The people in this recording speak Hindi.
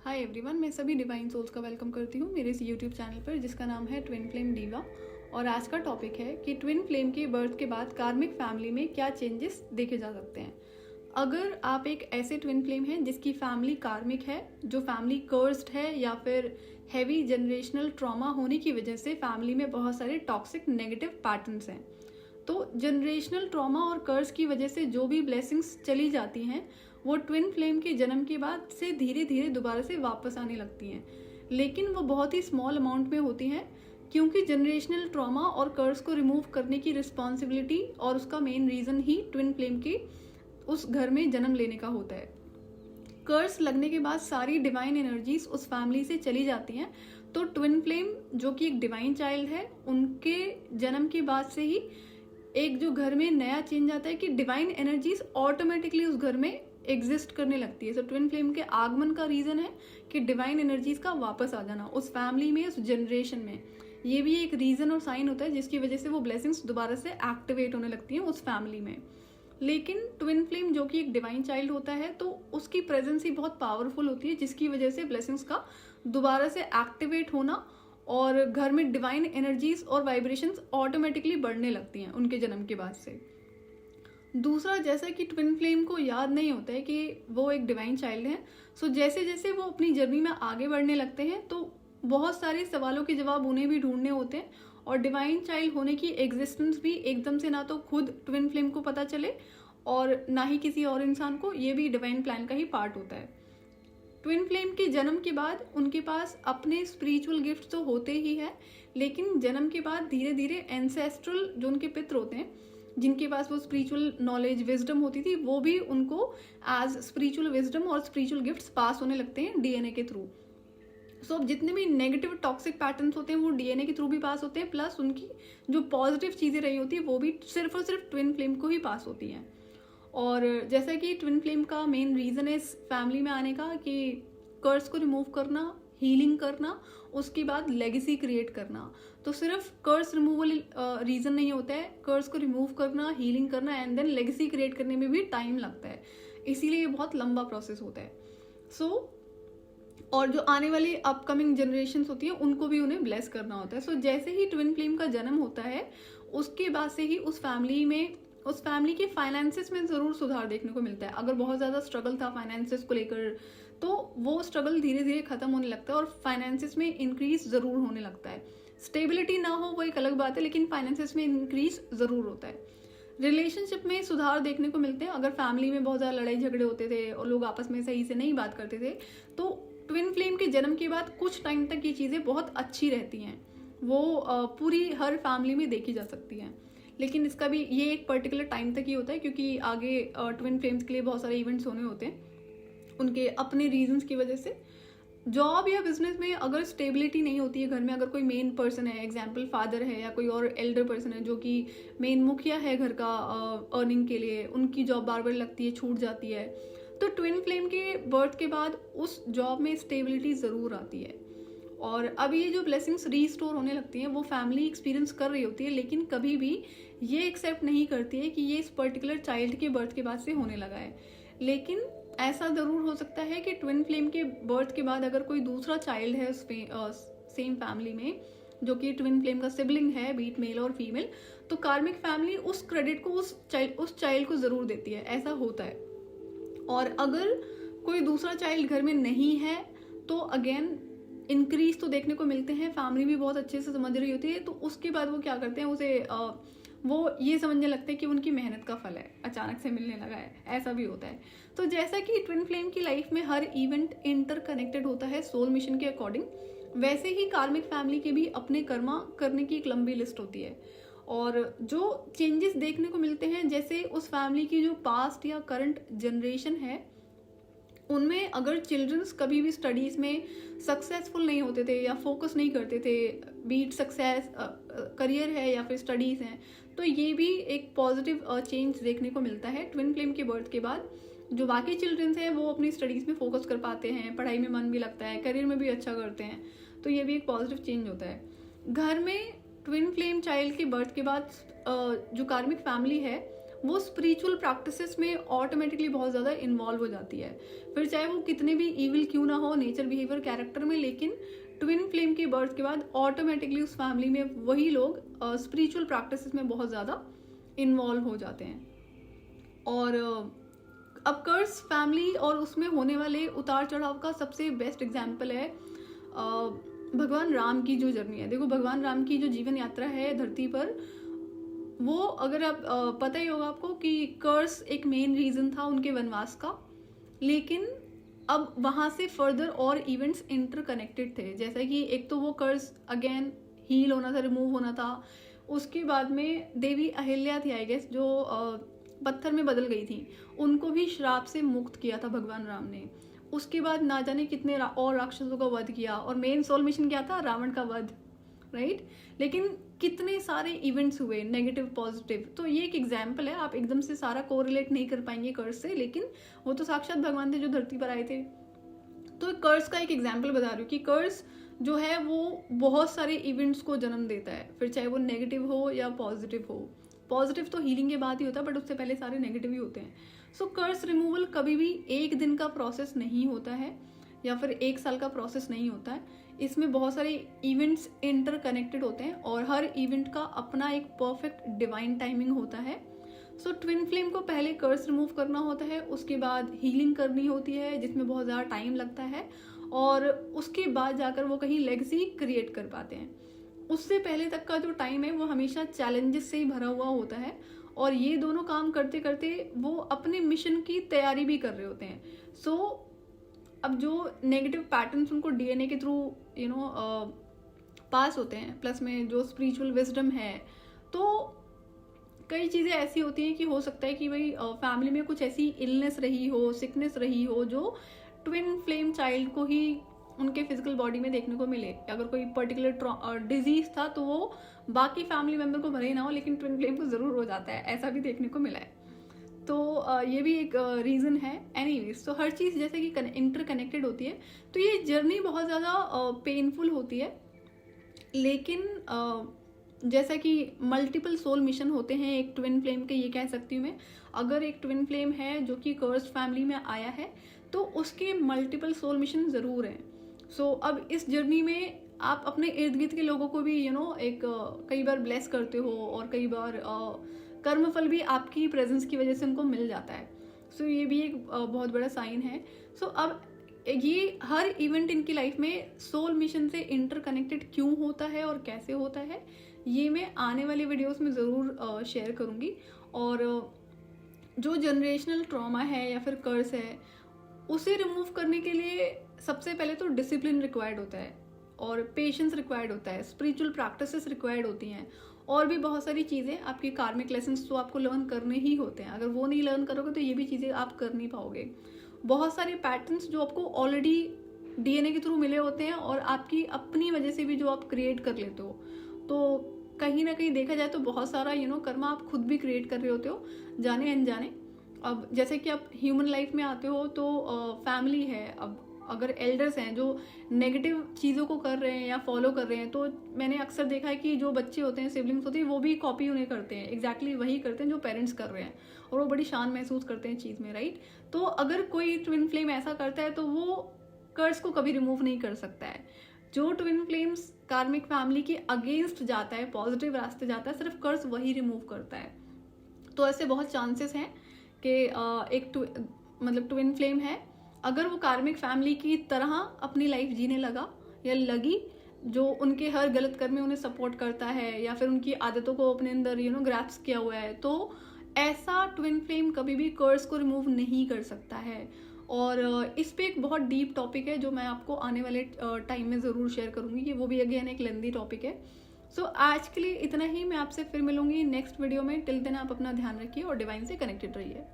हाय एवरीवन, मैं सभी डिवाइन सोल्स का वेलकम करती हूँ मेरे इस यूट्यूब चैनल पर जिसका नाम है ट्विन फ्लेम डीवा। और आज का टॉपिक है कि ट्विन फ्लेम के बर्थ के बाद कार्मिक फैमिली में क्या चेंजेस देखे जा सकते हैं। अगर आप एक ऐसे ट्विन फ्लेम हैं जिसकी फैमिली कार्मिक है, जो फैमिली कर्स्ड है या फिर हैवी जनरेशनल ट्रॉमा होने की वजह से फैमिली में बहुत सारे टॉक्सिक नेगेटिव पैटर्न्स हैं, तो जनरेशनल ट्रॉमा और कर्ज की वजह से जो भी ब्लेसिंग्स चली जाती हैं वो ट्विन फ्लेम के जन्म के बाद से धीरे धीरे दोबारा से वापस आने लगती हैं, लेकिन वो बहुत ही स्मॉल अमाउंट में होती हैं क्योंकि जनरेशनल ट्रॉमा और कर्ज को रिमूव करने की रिस्पॉन्सिबिलिटी और उसका मेन रीज़न ही ट्विन फ्लेम के उस घर में जन्म लेने का होता है। कर्स लगने के बाद सारी डिवाइन एनर्जीज उस फैमिली से चली जाती हैं, तो ट्विन फ्लेम जो कि एक डिवाइन चाइल्ड है उनके जन्म के बाद से ही एक जो घर में नया चेंज आता है कि डिवाइन एनर्जीज ऑटोमेटिकली उस घर में एग्जिस्ट करने लगती है। तो ट्विन फ्लेम के आगमन का रीजन है कि डिवाइन एनर्जीज का वापस आ जाना उस फैमिली में, उस जनरेशन में। ये भी एक रीजन और साइन होता है जिसकी वजह से वो ब्लेसिंग्स दोबारा से एक्टिवेट होने लगती हैं उस फैमिली में। लेकिन ट्विन फ्लेम जो कि एक डिवाइन चाइल्ड होता है तो उसकी प्रेजेंस ही बहुत पावरफुल होती है जिसकी वजह से ब्लेसिंग्स का दोबारा से एक्टिवेट होना और घर में डिवाइन एनर्जीज और वाइब्रेशंस ऑटोमेटिकली बढ़ने लगती हैं उनके जन्म के बाद से। दूसरा, जैसा कि ट्विन फ्लेम को याद नहीं होता है कि वो एक डिवाइन चाइल्ड है, सो जैसे जैसे वो अपनी जर्नी में आगे बढ़ने लगते हैं तो बहुत सारे सवालों के जवाब उन्हें भी ढूंढने होते हैं और डिवाइन चाइल्ड होने की एग्जिस्टेंस भी एकदम से ना तो खुद ट्विन फ्लेम को पता चले और ना ही किसी और इंसान को, ये भी डिवाइन प्लान का ही पार्ट होता है। ट्विन फ्लेम के जन्म के बाद उनके पास अपने स्पिरिचुअल गिफ्ट तो होते ही है, लेकिन जन्म के बाद धीरे धीरे एंसेस्ट्रल जो उनके पितर होते हैं जिनके पास वो स्पिरिचुअल नॉलेज विजडम होती थी वो भी उनको एज स्पिरिचुअल विजडम और स्पिरिचुअल गिफ्ट्स पास होने लगते हैं डीएनए के थ्रू। सो अब जितने भी नेगेटिव टॉक्सिक पैटर्न्स होते हैं वो डीएनए के थ्रू भी पास होते हैं, प्लस उनकी जो पॉजिटिव चीज़ें रही होती है वो भी सिर्फ और सिर्फ ट्विन फ्लेम को ही पास होती हैं। और जैसा कि ट्विन फ्लेम का मेन रीज़न है इस फैमिली में आने का कि कर्स को रिमूव करना, हीलिंग करना, उसके बाद लेगेसी क्रिएट करना। तो सिर्फ कर्स रिमूवल रीज़न नहीं होता है, कर्स को रिमूव करना, हीलिंग करना एंड देन लेगेसी क्रिएट करने में भी टाइम लगता है, इसीलिए ये बहुत लंबा प्रोसेस होता है। और जो आने वाली अपकमिंग जनरेशन्स होती हैं उनको भी उन्हें ब्लेस करना होता है। सो जैसे ही ट्विन फ्लेम का जन्म होता है उसके बाद से ही उस फैमिली के फाइनेंसेस में ज़रूर सुधार देखने को मिलता है। अगर बहुत ज़्यादा स्ट्रगल था फाइनेंसेस को लेकर तो वो स्ट्रगल धीरे धीरे खत्म होने लगता है और फाइनेंसेस में इंक्रीज ज़रूर होने लगता है। स्टेबिलिटी ना हो वो एक अलग बात है, लेकिन फाइनेंसेस में इंक्रीज ज़रूर होता है। रिलेशनशिप में सुधार देखने को मिलते हैं। अगर फैमिली में बहुत ज़्यादा लड़ाई झगड़े होते थे और लोग आपस में सही से नहीं बात करते थे तो ट्विन फ्लेम के जन्म के बाद कुछ टाइम तक ये चीज़ें बहुत अच्छी रहती हैं, वो पूरी हर फैमिली में देखी जा सकती हैं। लेकिन इसका भी ये एक पर्टिकुलर टाइम तक ही होता है क्योंकि आगे ट्विन फ्लेम्स के लिए बहुत सारे इवेंट्स होने होते हैं उनके अपने रीजंस की वजह से। जॉब या बिजनेस में अगर स्टेबिलिटी नहीं होती है घर में, अगर कोई मेन पर्सन है, एग्जाम्पल फादर है या कोई और एल्डर पर्सन है जो कि मेन मुखिया है घर का अर्निंग के लिए, उनकी जॉब बार बार लगती है, छूट जाती है, तो ट्विन फ्लेम के बर्थ के बाद उस जॉब में स्टेबिलिटी ज़रूर आती है। और अब ये जो ब्लेसिंग्स रीस्टोर होने लगती हैं वो फैमिली एक्सपीरियंस कर रही होती है, लेकिन कभी भी ये एक्सेप्ट नहीं करती है कि ये इस पर्टिकुलर चाइल्ड के बर्थ के बाद से होने लगा है। लेकिन ऐसा ज़रूर हो सकता है कि ट्विन फ्लेम के बर्थ के बाद अगर कोई दूसरा चाइल्ड है सेम फैमिली में जो कि ट्विन फ्लेम का सिबलिंग है, बीट मेल और फीमेल, तो कार्मिक फैमिली उस क्रेडिट को उस चाइल्ड को ज़रूर देती है, ऐसा होता है। और अगर कोई दूसरा चाइल्ड घर में नहीं है तो अगेन इंक्रीज तो देखने को मिलते हैं, फैमिली भी बहुत अच्छे से समझ रही होती है, तो उसके बाद वो क्या करते हैं, उसे वो ये समझने लगते हैं कि उनकी मेहनत का फल है, अचानक से मिलने लगा है, ऐसा भी होता है। तो जैसा कि ट्विन फ्लेम की लाइफ में हर इवेंट इंटरकनेक्टेड होता है सोल मिशन के अकॉर्डिंग, वैसे ही कार्मिक फैमिली के भी अपने कर्मा करने की एक लंबी लिस्ट होती है। और जो चेंजेस देखने को मिलते हैं, जैसे उस फैमिली की जो पास्ट या करंट जनरेशन है उनमें अगर चिल्ड्रंस कभी भी स्टडीज़ में सक्सेसफुल नहीं होते थे या फोकस नहीं करते थे, बीट सक्सेस करियर है या फिर स्टडीज़ हैं, तो ये भी एक पॉजिटिव चेंज देखने को मिलता है ट्विन फ्लेम के बर्थ के बाद। जो बाकी चिल्ड्रंस हैं वो अपनी स्टडीज़ में फोकस कर पाते हैं, पढ़ाई में मन भी लगता है, करियर में भी अच्छा करते हैं, तो ये भी एक पॉजिटिव चेंज होता है। घर में ट्विन फ्लेम चाइल्ड के बर्थ के बाद जो कार्मिक फैमिली है वो स्पिरिचुअल प्रैक्टिसेस में ऑटोमेटिकली बहुत ज़्यादा इन्वॉल्व हो जाती है। फिर चाहे वो कितने भी इविल क्यों ना हो नेचर, बिहेवियर, कैरेक्टर में, लेकिन ट्विन फ्लेम की बर्थ के बाद ऑटोमेटिकली उस फैमिली में वही लोग स्पिरिचुअल प्रैक्टिसेस में बहुत ज़्यादा इन्वॉल्व हो जाते हैं। और अब कर्स फैमिली और उसमें होने वाले उतार चढ़ाव का सबसे बेस्ट एग्जाम्पल है भगवान राम की जो जर्नी है। देखो, भगवान राम की जो जीवन यात्रा है धरती पर, वो अगर आप पता ही होगा आपको कि कर्स एक मेन रीज़न था उनके वनवास का, लेकिन अब वहाँ से फर्दर और इवेंट्स इंटरकनेक्टेड थे। जैसा कि एक तो वो कर्स अगेन हील होना था, रिमूव होना था। उसके बाद में देवी अहिल्या थी, आई गेस, जो पत्थर में बदल गई थी, उनको भी श्राप से मुक्त किया था भगवान राम ने। उसके बाद ना जाने कितने और राक्षसों का वध किया, और मेन सोल मिशन क्या था? रावण का वध, राइट। लेकिन कितने सारे इवेंट्स हुए, नेगेटिव पॉजिटिव। तो ये एक एग्जाम्पल है, आप एकदम से सारा कोरिलेट नहीं कर पाएंगे कर्स से, लेकिन वो तो साक्षात भगवान थे जो धरती पर आए थे। तो कर्स का एक एग्जाम्पल बता रही हूँ कि कर्स जो है वो बहुत सारे इवेंट्स को जन्म देता है, फिर चाहे वो नेगेटिव हो या पॉजिटिव हो। पॉजिटिव तो हीलिंग के बाद ही होता है, बट उससे पहले सारे नेगेटिव ही होते हैं। सो कर्स रिमूवल कभी भी एक दिन का प्रोसेस नहीं होता है, या फिर एक साल का प्रोसेस नहीं होता है। इसमें बहुत सारे इवेंट्स इंटरकनेक्टेड होते हैं, और हर इवेंट का अपना एक परफेक्ट डिवाइन टाइमिंग होता है। सो ट्विन फ्लेम को पहले कर्स रिमूव करना होता है, उसके बाद हीलिंग करनी होती है जिसमें बहुत ज़्यादा टाइम लगता है, और उसके बाद जाकर वो कहीं लेगेसी क्रिएट कर पाते हैं। उससे पहले तक का जो टाइम है वो हमेशा चैलेंजेस से ही भरा हुआ होता है, और ये दोनों काम करते करते वो अपने मिशन की तैयारी भी कर रहे होते हैं। सो अब जो नेगेटिव पैटर्न्स उनको डीएनए के थ्रू पास होते हैं, प्लस में जो स्पिरिचुअल विजडम है, तो कई चीज़ें ऐसी होती हैं कि हो सकता है कि भाई फैमिली में कुछ ऐसी इलनेस रही हो, सिकनेस रही हो, जो ट्विन फ्लेम चाइल्ड को ही उनके फिजिकल बॉडी में देखने को मिले। अगर कोई पर्टिकुलर डिजीज था तो वो बाकी फैमिली मेंबर को भले ही ना हो, लेकिन ट्विन फ्लेम को ज़रूर हो जाता है, ऐसा भी देखने को मिला है। तो ये भी एक रीज़न है। एनीवेज, तो हर चीज़ जैसे कि इंटरकनेक्टेड होती है, तो ये जर्नी बहुत ज़्यादा पेनफुल होती है। लेकिन जैसा कि मल्टीपल सोल मिशन होते हैं एक ट्विन फ्लेम के, ये कह सकती हूँ मैं। अगर एक ट्विन फ्लेम है जो कि कर्स्ड फैमिली में आया है, तो उसके मल्टीपल सोल मिशन ज़रूर हैं। सो अब इस जर्नी में आप अपने इर्द गिर्द के लोगों को भी एक कई बार ब्लेस करते हो, और कई बार कर्मफल भी आपकी प्रेजेंस की वजह से उनको मिल जाता है। सो ये भी एक बहुत बड़ा साइन है। सो अब ये हर इवेंट इनकी लाइफ में सोल मिशन से इंटरकनेक्टेड क्यों होता है और कैसे होता है, ये मैं आने वाले वीडियोस में ज़रूर शेयर करूँगी। और जो जनरेशनल ट्रॉमा है या फिर कर्स है, उसे रिमूव करने के लिए सबसे पहले तो डिसिप्लिन रिक्वायर्ड होता है, और पेशेंस रिक्वायर्ड होता है, स्पिरिचुअल प्रैक्टिसेस रिक्वायर्ड होती हैं, और भी बहुत सारी चीज़ें। आपके कार्मिक लेसन्स तो आपको लर्न करने ही होते हैं, अगर वो नहीं लर्न करोगे तो ये भी चीज़ें आप कर नहीं पाओगे। बहुत सारे पैटर्न्स जो आपको ऑलरेडी डीएनए के थ्रू मिले होते हैं, और आपकी अपनी वजह से भी जो आप क्रिएट कर लेते हो, तो कहीं ना कहीं देखा जाए तो बहुत सारा कर्मा आप खुद भी क्रिएट कर रहे होते हो, जाने अनजाने। अब जैसे कि आप ह्यूमन लाइफ में आते हो तो फैमिली है, अब अगर एल्डर्स हैं जो नेगेटिव चीज़ों को कर रहे हैं या फॉलो कर रहे हैं, तो मैंने अक्सर देखा है कि जो बच्चे होते हैं, सिबलिंग्स होते हैं, वो भी कॉपी उन्हें करते हैं, एग्जैक्टली वही करते हैं जो पेरेंट्स कर रहे हैं, और वो बड़ी शान महसूस करते हैं चीज़ में, राइट। तो अगर कोई ट्विन फ्लेम ऐसा करता है तो वो कर्स को कभी रिमूव नहीं कर सकता है। जो ट्विन फ्लेम्स कार्मिक फैमिली के अगेंस्ट जाता है, पॉजिटिव रास्ते जाता है, सिर्फ कर्स वही रिमूव करता है। तो ऐसे बहुत चांसेस हैं कि एक ट्विन फ्लेम है, अगर वो कार्मिक फैमिली की तरह अपनी लाइफ जीने लगा या लगी, जो उनके हर गलत कर्म में उन्हें सपोर्ट करता है, या फिर उनकी आदतों को अपने अंदर ग्रैप्स किया हुआ है, तो ऐसा ट्विन फ्लेम कभी भी कर्स को रिमूव नहीं कर सकता है। और इस पे एक बहुत डीप टॉपिक है जो मैं आपको आने वाले टाइम में ज़रूर शेयर करूँगी, कि वो भी अगेन एक लेंदी टॉपिक है। सो आज के लिए इतना ही। मैं आपसे फिर मिलूंगी नेक्स्ट वीडियो में। टिल देन आप अपना ध्यान रखिए और डिवाइन से कनेक्टेड रहिए।